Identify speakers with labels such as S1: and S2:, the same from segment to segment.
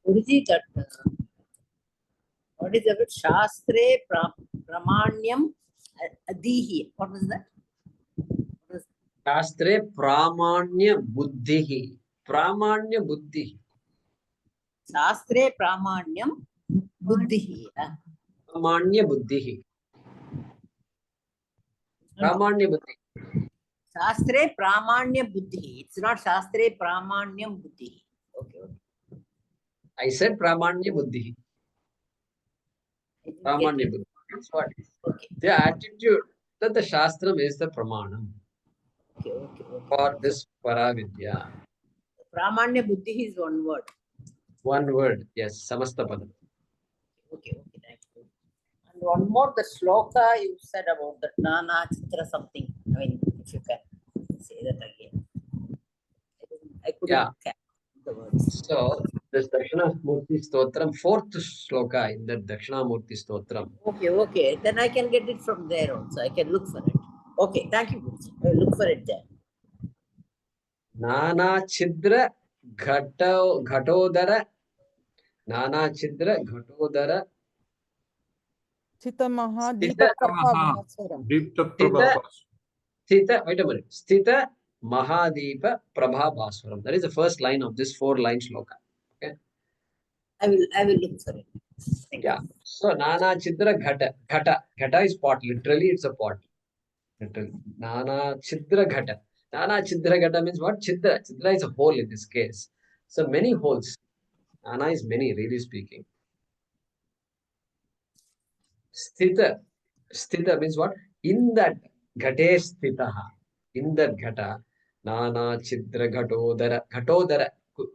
S1: What is the word? Shastre Pramanyam Adihi. What was that?
S2: Shastre Pramanya Buddhihi. Pramanya Buddhihi.
S1: Shastre Pramanyam Buddhihi.
S2: Pramanya Buddhihi. Pramanya Buddhihi.
S1: Shastre Pramanya Buddhihi. It's not Shastre Pramanyam Buddhihi. Okay.
S2: I said Pramanya Buddhihi. Pramanya Buddhi. That's what it is.
S1: Okay.
S2: The attitude that the Shastram is the Pramanam
S1: Okay.
S2: for this Paravidya.
S1: Pramanya Buddhihi is one word.
S2: One word, yes, Samastapadam.
S1: Okay, thank you. And one more, the shloka you said about the Nana Chitra something. I mean, if you can say that again. I couldn't catch the words.
S2: So, this Dakshinamurti Stotram, fourth shloka in the Dakshinamurti Stotram.
S1: Okay. Then I can get it from there also. I can look for it. Okay, thank you, Guruji. I will look for it there.
S2: Nana Chidra Ghatodara. Nana Chidra Ghatodara.
S3: Sthita Maha Deepa Prabhavaswaram.
S2: Sthita, wait a minute. Sthita Mahadeepa Prabhabhaswaram. That is the first line of this 4-line shloka. Okay.
S1: I will look for it. Thank you.
S2: So Nana Chidra Ghata. Ghata is pot. Literally, it's a pot. Literally. Nana Chidra Ghata. Nana Chidra Ghata means what? Chidra. Chidra is a hole in this case. So many holes. Nana is many, really speaking. Sthita. Sthita means what? In that Ghate Sthitaha. In that Ghata. Nana Chidra Ghatodara. Ghatodara.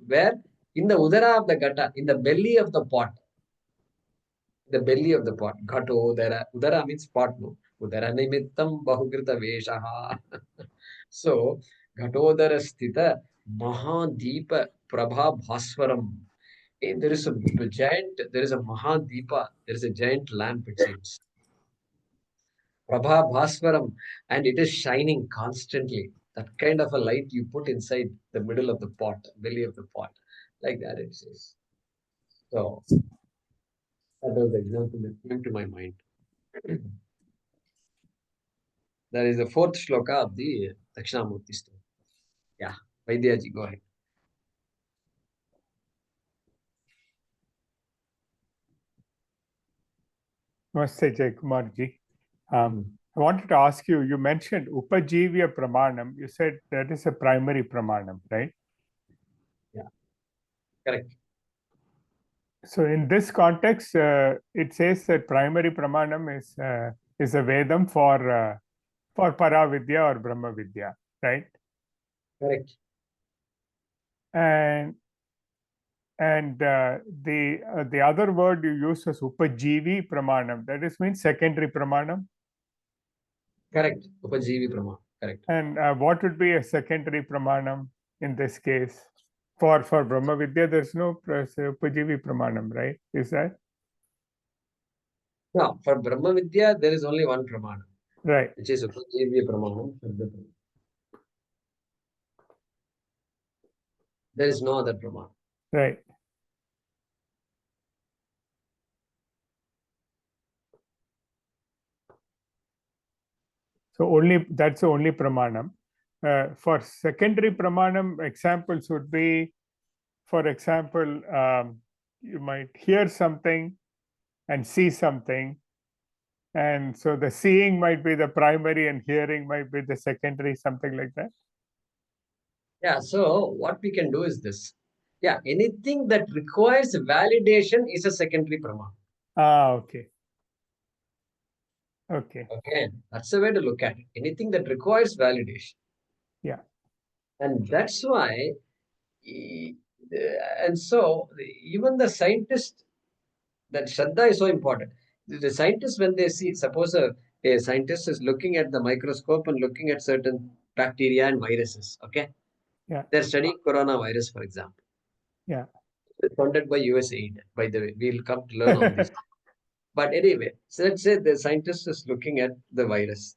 S2: Where? In the Udara of the Ghata. In the belly of the pot. The belly of the pot. Ghatodara. Udara means pot, no? Udara nimittam bahukrita veshaha. So, Ghatodara Sthita Mahadeepa Prabha Bhaswaram. There is a giant, there is a Mahadeepa, there is a giant lamp, it seems. Prabha Bhaswaram, and it is shining constantly. That kind of a light you put inside the middle of the pot, belly of the pot. Like that it says. So, that was the example that came to my mind. That is the fourth shloka of the Dakshinamurti story. Yeah, Vaidyaji, go ahead.
S4: Namaste, Jaykumarji. I wanted to ask you, you mentioned Upajivya Pramanam. You said that is a primary Pramanam, right?
S2: Yeah, correct.
S4: So in this context, it says that primary Pramanam is a Vedam for Paravidya or Brahma Vidya, right?
S2: Correct.
S4: And the other word you use was Upajivi Pramanam. That is means secondary Pramanam.
S2: Correct. Upajivi Pramanam. Correct.
S4: And what would be a secondary Pramanam in this case? For Brahma Vidya, there's no Upajivi Pramanam, right? Is that?
S2: No, for Brahma Vidya, there is only one Pramanam.
S4: Right.
S2: Which is Upajivi Pramanam. There is no other Pramanam.
S4: Right. So that's the only Pramanam. For secondary Pramanam, examples would be, for example, you might hear something and see something. And so the seeing might be the primary and hearing might be the secondary, something like that.
S2: Yeah, so what we can do is this. Yeah, anything that requires validation is a secondary Pramanam.
S4: Okay. Okay.
S2: Okay, that's the way to look at it. Anything that requires validation.
S4: Yeah.
S2: And that's why, and so even the scientist, that Shraddha is so important. The scientists, when they see, suppose a scientist is looking at the microscope and looking at certain bacteria and viruses, okay?
S4: Yeah.
S2: They're studying coronavirus, for example.
S4: Yeah.
S2: It's funded by USAID, by the way. We'll come to learn all this. But anyway, so let's say the scientist is looking at the virus.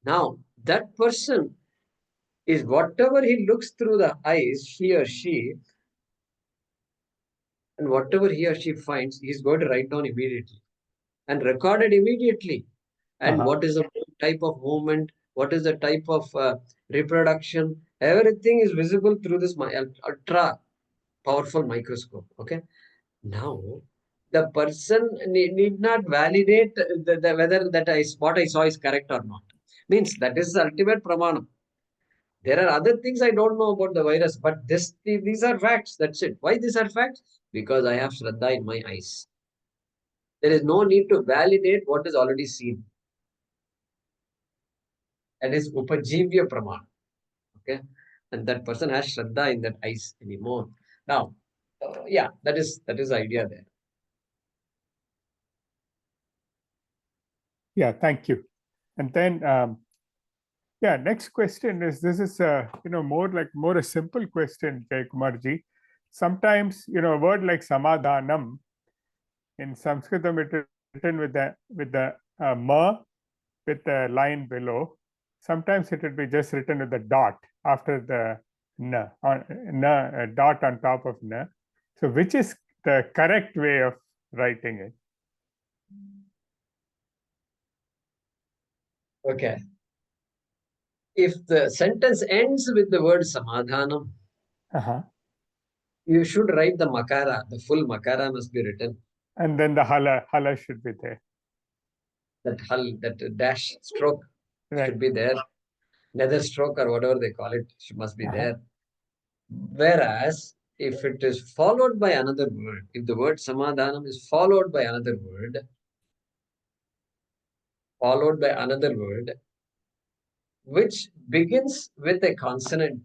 S2: Now, that person is whatever he looks through the eyes, he or she, and whatever he or she finds, he's going to write down immediately and record it immediately. And what is the type of movement, what is the type of reproduction, everything is visible through this ultra powerful microscope. Okay. Now, the person need not validate whether what I saw is correct or not. Means that is the ultimate pramanam. There are other things I don't know about the virus, but these are facts. That's it. Why these are facts? Because I have Shraddha in my eyes. There is no need to validate what is already seen. That is Upajivya Pramana. Okay. And that person has Shraddha in that eyes anymore. Now, yeah, that is the idea there.
S4: Yeah, thank you. And then, yeah, next question is, this is more a simple question, Jaykumarji. Sometimes, a word like samadhanam in Sanskritam it is written with the ma with the line below. Sometimes it would be just written with the dot after the na, a dot on top of na. So which is the correct way of writing it?
S2: Okay. If the sentence ends with the word samadhanam, you should write the makara. The full makara must be written.
S4: And then the hala should be there.
S2: That dash stroke should be there. Nether stroke or whatever they call it must be there. Whereas, if it is followed by another word, if the word samadhanam is followed by another word, which begins with a consonant,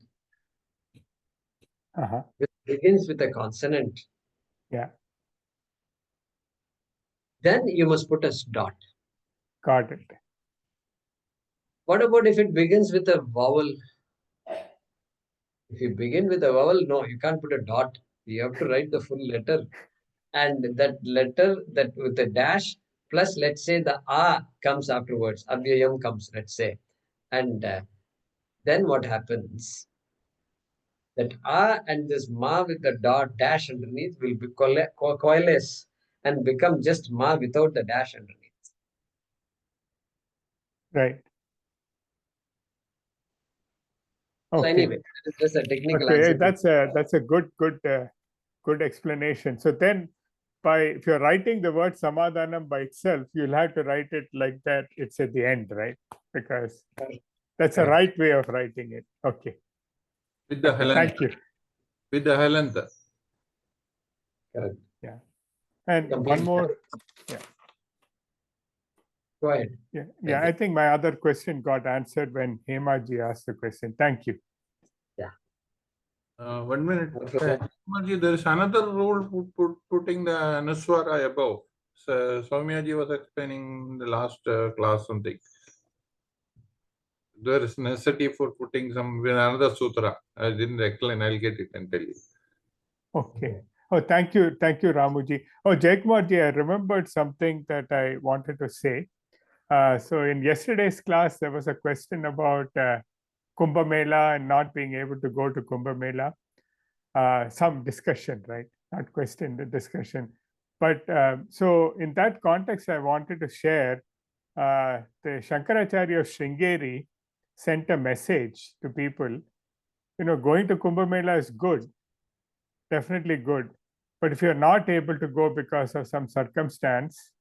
S4: Yeah.
S2: then you must put a dot.
S4: Got it.
S2: What about if it begins with a vowel? If you begin with a vowel, no, you can't put a dot. You have to write the full letter. And that letter, that with a dash, plus let's say the a comes afterwards, avyayam comes, let's say. And then what happens? That a and this ma with the dot dash underneath will be coalesce and become just ma without the dash underneath.
S4: Right.
S2: So
S4: Okay.
S2: anyway, that is just a technical
S4: Okay,
S2: answer.
S4: that's a good explanation. So then, if you're writing the word samadhanam by itself, you'll have to write it like that. It's at the end, right? Because that's the right way of writing it. Okay.
S5: With the halanta.
S4: Thank you.
S5: With the halanta.
S2: Correct.
S4: Yeah. And one more. Yeah.
S2: Go ahead.
S4: Yeah. I think my other question got answered when Hemaji asked the question. Thank you.
S2: Yeah.
S5: 1 minute. There is another rule putting the Anuswara above. So Soumyaji was explaining in the last class something. There is necessity for putting another sutra. I didn't explain. I'll get it and tell you.
S4: Okay. Oh, thank you, Ramuji. Oh, Jaykumarji, I remembered something that I wanted to say. So in yesterday's class, there was a question about Kumbh Mela and not being able to go to Kumbh Mela. Some discussion, right? Not question, the discussion. But so in that context, I wanted to share the Shankaracharya of Sringeri sent a message to people. Going to Kumbh Mela is good, definitely good. But if you're not able to go because of some circumstance,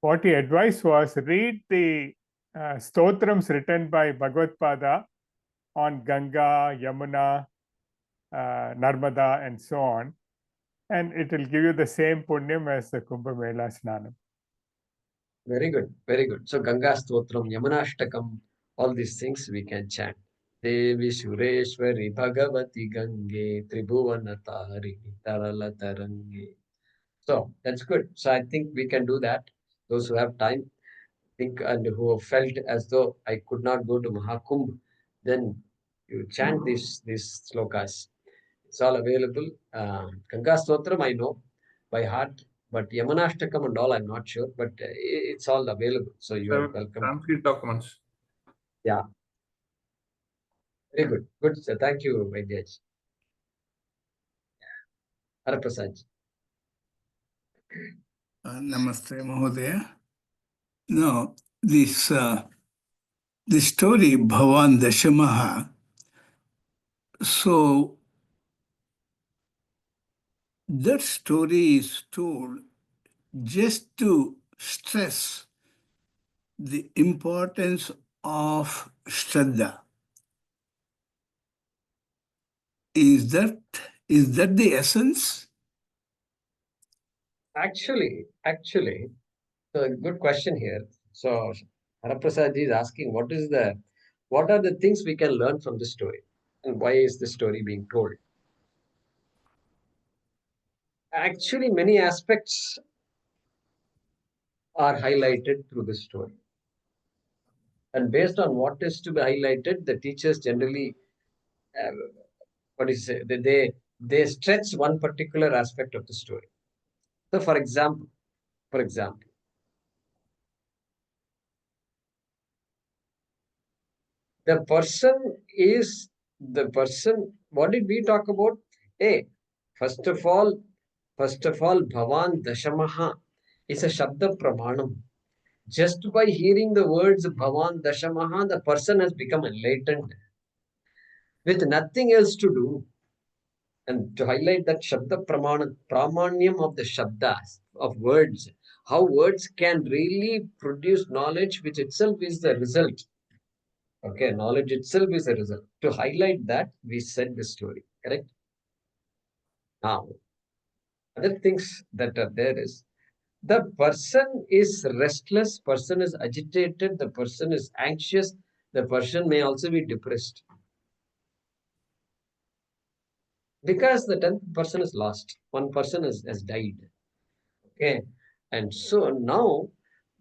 S4: what he advised was read the stotrams written by Bhagavad Pada on Ganga, Yamuna, Narmada, and so on. And it will give you the same punyam as the Kumbh Mela Snanam.
S2: Very good, very good. So Ganga Stotram, Yamunashtakam, all these things we can chant. Devi Sureshwari Bhagavati Gange Tribhuvanatari Tarala Tarange. So that's good. So I think we can do that. Those who have time, think, and who have felt as though I could not go to Mahakumbh, then you chant these slokas. It's all available. Ganga Stotram I know by heart, but Yamunashtakam and all I'm not sure, but it's all available. So you are welcome.
S5: Sanskrit documents.
S2: Yeah. Very good. Good, sir. Thank you, Vaidyaji. Haraprasad.
S6: Namaste, Mahodaya. No, this story, Bhavan Dashamaha, so that story is told just to stress the importance of Shraddha. Is that the essence?
S2: Actually, so good question here. So Haraprasad is asking what are the things we can learn from this story and why is this story being told? Actually, many aspects are highlighted through this story. And based on what is to be highlighted, the teachers generally, they stretch one particular aspect of the story. So, for example, the person. What did we talk about? Hey, first of all, Bhavan Dashamaha is a Shabda Pramanam. Just by hearing the words Bhavan Dashamaha, the person has become enlightened with nothing else to do. And to highlight that Shabda Pramanyam of the Shabdas, of words, how words can really produce knowledge, which itself is the result. Okay, knowledge itself is a result. To highlight that, we said the story, correct? Now, other things that are there is the person is restless, person is agitated, the person is anxious, the person may also be depressed. Because the 10th person is lost, one person has died. Okay, and so now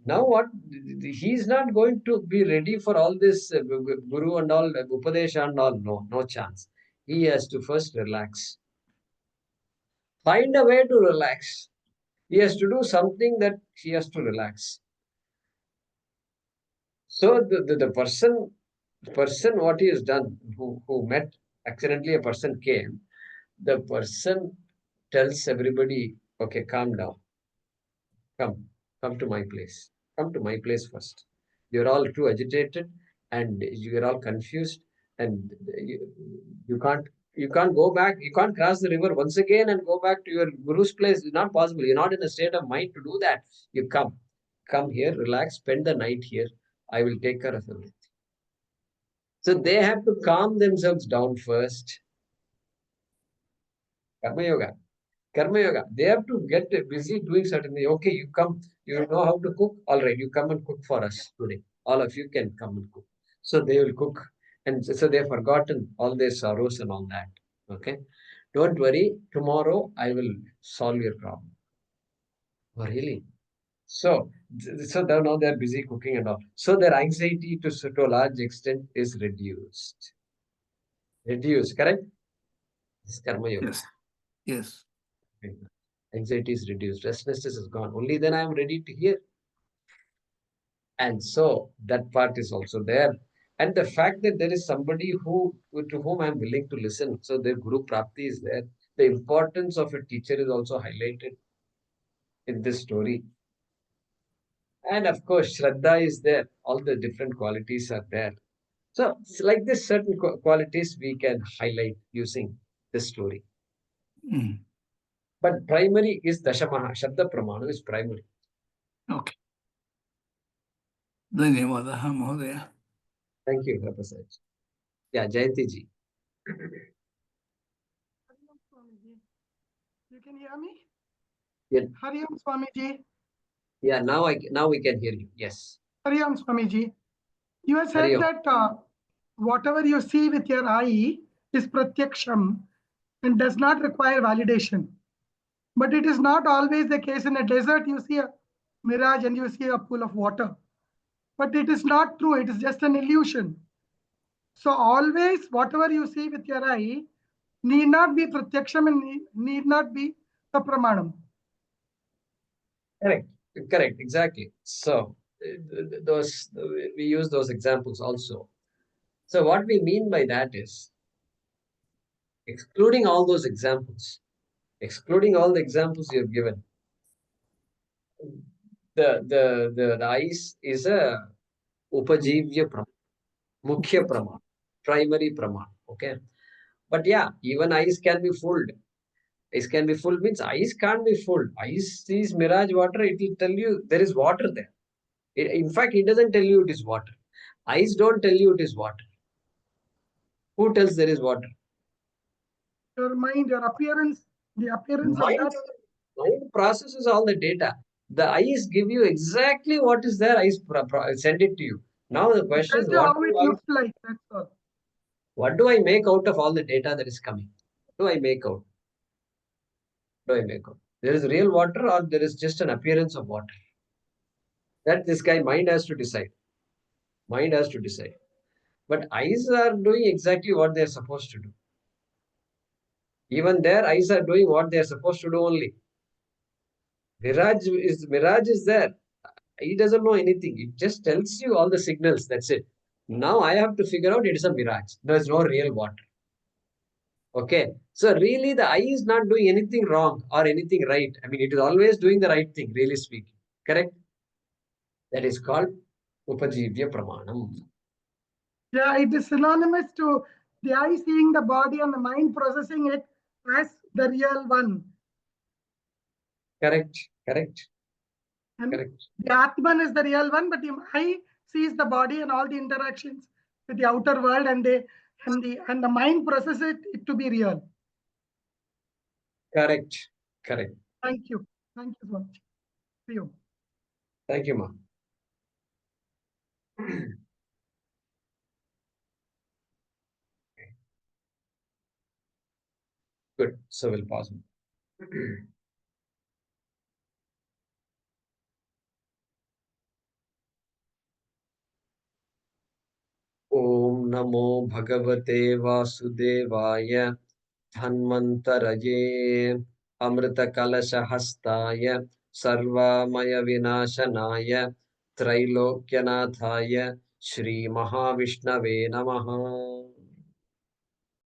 S2: what? He's not going to be ready for all this guru and all, upadesha and all. No chance. He has to first relax. Find a way to relax. He has to do something that he has to relax. So the person what he has done, who met accidentally, a person came, the person tells everybody, okay, calm down. Come to my place. Come to my place first. You're all too agitated and you're all confused and you can't go back. You can't cross the river once again and go back to your guru's place. It's not possible. You're not in a state of mind to do that. You come here, relax, spend the night here. I will take care of everything. So they have to calm themselves down first. Karma Yoga. Karma Yoga. They have to get busy doing certain things. Okay, you come. You know how to cook? All right, you come and cook for us today. All of you can come and cook. So they will cook. And so they've forgotten all their sorrows and all that. Okay. Don't worry. Tomorrow I will solve your problem. Oh, really? So now they're busy cooking and all. So their anxiety to a large extent is reduced. Reduced, correct? This is Karma Yoga.
S6: Yes.
S2: Anxiety is reduced. Restlessness is gone. Only then I am ready to hear. And so that part is also there. And the fact that there is somebody to whom I am willing to listen. So the Guru Prapti is there. The importance of a teacher is also highlighted in this story. And of course, Shraddha is there. All the different qualities are there. So like this, certain qualities we can highlight using this story.
S6: Mm.
S2: But primary is Dashamaha. Shabda Pramana is primary.
S6: Okay. Dhanyavadaha, Mahodaya.
S2: Thank you, Prasad. Yeah, Jayanti ji.
S3: You can hear me?
S2: Yeah.
S3: Hari Om Swamiji.
S2: Yeah, now we can hear you. Yes.
S3: Hari Om Swamiji. You have
S2: Hari
S3: said
S2: Om.
S3: that whatever you see with your eye is pratyaksham and does not require validation. But it is not always the case. In a desert, you see a mirage and you see a pool of water. But it is not true. It is just an illusion. So always, whatever you see with your eye need not be pratyaksham and need not be the pramanam.
S2: Correct, exactly. So we use those examples also. So what we mean by that is, excluding all those examples, excluding all the examples you have given, the ice is a upajivya praman, mukhya praman, primary praman. Okay. But yeah, even ice can be fooled. Ice can be full means ice can't be full. Ice is mirage water. It will tell you there is water there. In fact, it doesn't tell you it is water. Ice don't tell you it is water. Who tells there is water?
S3: Your mind, your appearance, the appearance of
S2: Mind,
S3: that.
S2: mind processes all the data. The ice give you exactly what is there. Ice send it to you. Now the question is,
S3: Tells you how it looks like. That's all.
S2: what do I make out of all the data that is coming? What do I make out? What do I make out? There is real water or there is just an appearance of water? That this guy mind has to decide. Mind has to decide. But eyes are doing exactly what they are supposed to do. Even their eyes are doing what they are supposed to do only. Mirage is there. He doesn't know anything. It just tells you all the signals. That's it. Now I have to figure out it is a mirage. There is no real water. Okay. So really the eye is not doing anything wrong or anything right. I mean, it is always doing the right thing, really speaking. Correct? That is called Upajivya Pramanam.
S3: Yeah, it is synonymous to the eye seeing the body and the mind processing it as the real one.
S2: Correct. Correct.
S3: And
S2: Correct.
S3: the Atman is the real one, but the eye sees the body and all the interactions with the outer world, and the mind processes it to be real.
S2: Correct. Correct.
S3: Thank you. Thank you so much. See you.
S2: Thank you, ma. Good. So we'll pause. Om Namo Bhagavate Vasudevaya Dhanvantaraye Amrita Kalasha Hastaya Sarvamaya Vinashanaya Trailokyanataya Shri Mahavishnave Namaha.